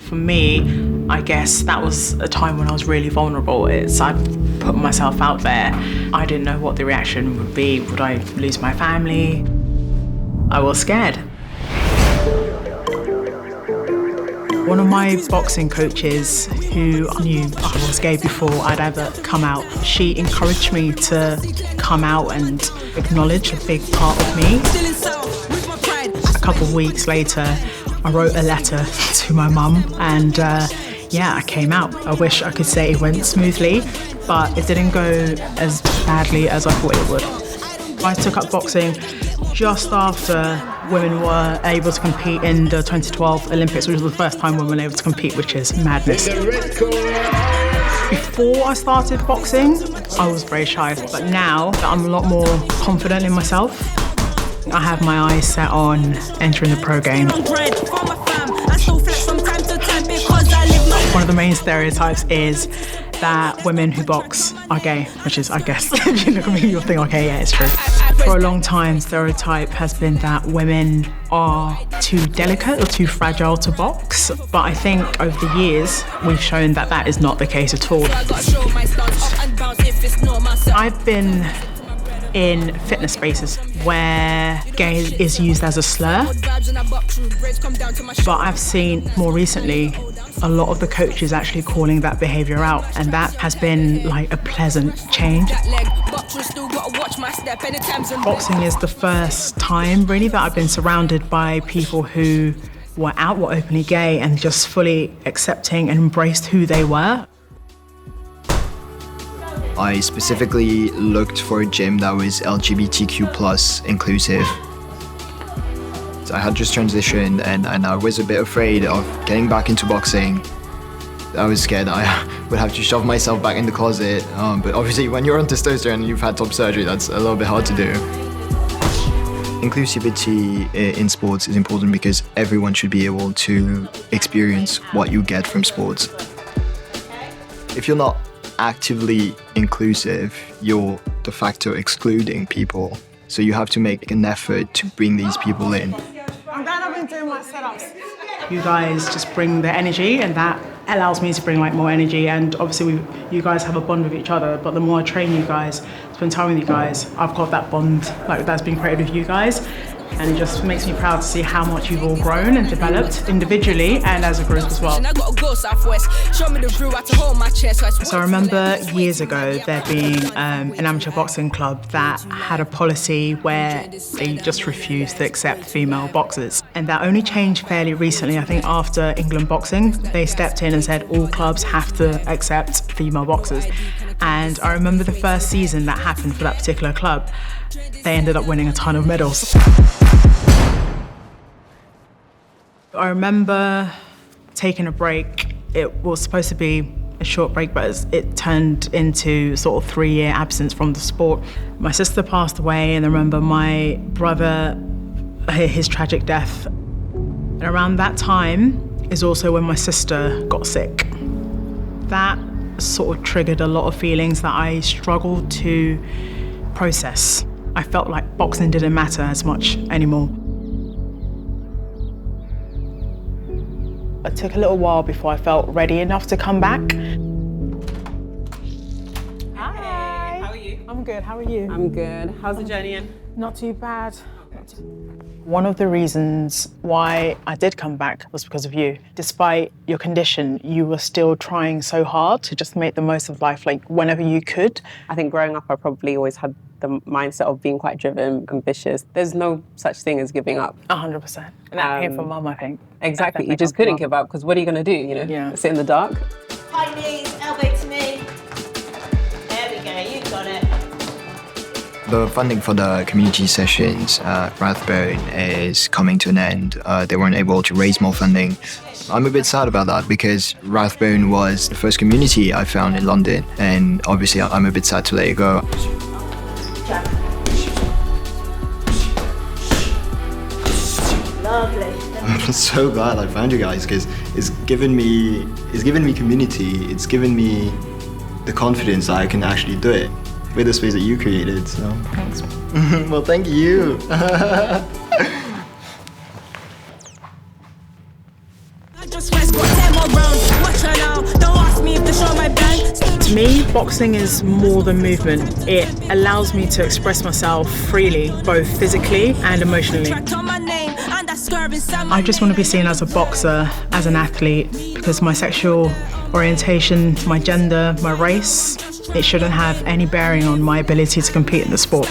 For me, I guess that was a time when I was really vulnerable. I put myself out there. I didn't know what the reaction would be. Would I lose my family? I was scared. One of my boxing coaches, who knew I was gay before I'd ever come out, she encouraged me to come out and acknowledge a big part of me. A couple of weeks later, I wrote a letter to my mum and I came out. I wish I could say it went smoothly, but it didn't go as badly as I thought it would. I took up boxing just after women were able to compete in the 2012 Olympics, which was the first time women were able to compete, which is madness. Before I started boxing, I was very shy, but now that I'm a lot more confident in myself, I have my eyes set on entering the pro game. One of the main stereotypes is that women who box are gay, which is, I guess, if you look at me, you'll think, okay, yeah, it's true. For a long time, stereotype has been that women are too delicate or too fragile to box. But I think over the years, we've shown that that is not the case at all. I've been in fitness spaces where gay is used as a slur. But I've seen more recently a lot of the coaches actually calling that behaviour out, and that has been like a pleasant change. Boxing is the first time really that I've been surrounded by people who were openly gay and just fully accepting and embraced who they were. I specifically looked for a gym that was LGBTQ+ inclusive. I had just transitioned and I was a bit afraid of getting back into boxing. I was scared I would have to shove myself back in the closet, but obviously when you're on testosterone and you've had top surgery, that's a little bit hard to do. Inclusivity in sports is important because everyone should be able to experience what you get from sports. If you're not actively inclusive, you're de facto excluding people. So you have to make an effort to bring these people in. I'm glad I've been doing my setups. You guys just bring the energy, and that allows me to bring like more energy. And obviously you guys have a bond with each other, but the more I train you guys, spend time with you guys, I've got that bond like that's been created with you guys. And it just makes me proud to see how much you've all grown and developed individually and as a group as well. So I remember years ago there being an amateur boxing club that had a policy where they just refused to accept female boxers. And that only changed fairly recently. I think after England boxing, they stepped in and said all clubs have to accept female boxers. And I remember the first season that happened for that particular club, they ended up winning a ton of medals. I remember taking a break. It was supposed to be a short break, but it turned into sort of 3-year absence from the sport. My sister passed away, and I remember my brother, his tragic death. And around that time is also when my sister got sick. That sort of triggered a lot of feelings that I struggled to process. I felt like boxing didn't matter as much anymore. It took a little while before I felt ready enough to come back. Hi. How are you? I'm good, how are you? I'm good. How's the journey in? Not too bad. One of the reasons why I did come back was because of you. Despite your condition, you were still trying so hard to just make the most of life, like whenever you could. I think growing up, I probably always had the mindset of being quite driven, ambitious. There's no such thing as giving up. 100%. And that came from Mum, I think. Exactly. You just couldn't give up because what are you going to do, you know? Yeah. Sit in the dark? High knees, elbow to knee. There we go, you've got it. The funding for the community sessions at Rathbone is coming to an end. They weren't able to raise more funding. I'm a bit sad about that because Rathbone was the first community I found in London, and obviously I'm a bit sad to let it go. Lovely. I'm so glad I found you guys because it's given me community. It's given me the confidence that I can actually do it with the space that you created. So Thanks. well, thank you. I just got more rounds. Watch her now, don't ask me if they show my bank. To me, boxing is more than movement. It allows me to express myself freely, both physically and emotionally. I just want to be seen as a boxer, as an athlete, because my sexual orientation, my gender, my race, it shouldn't have any bearing on my ability to compete in the sport.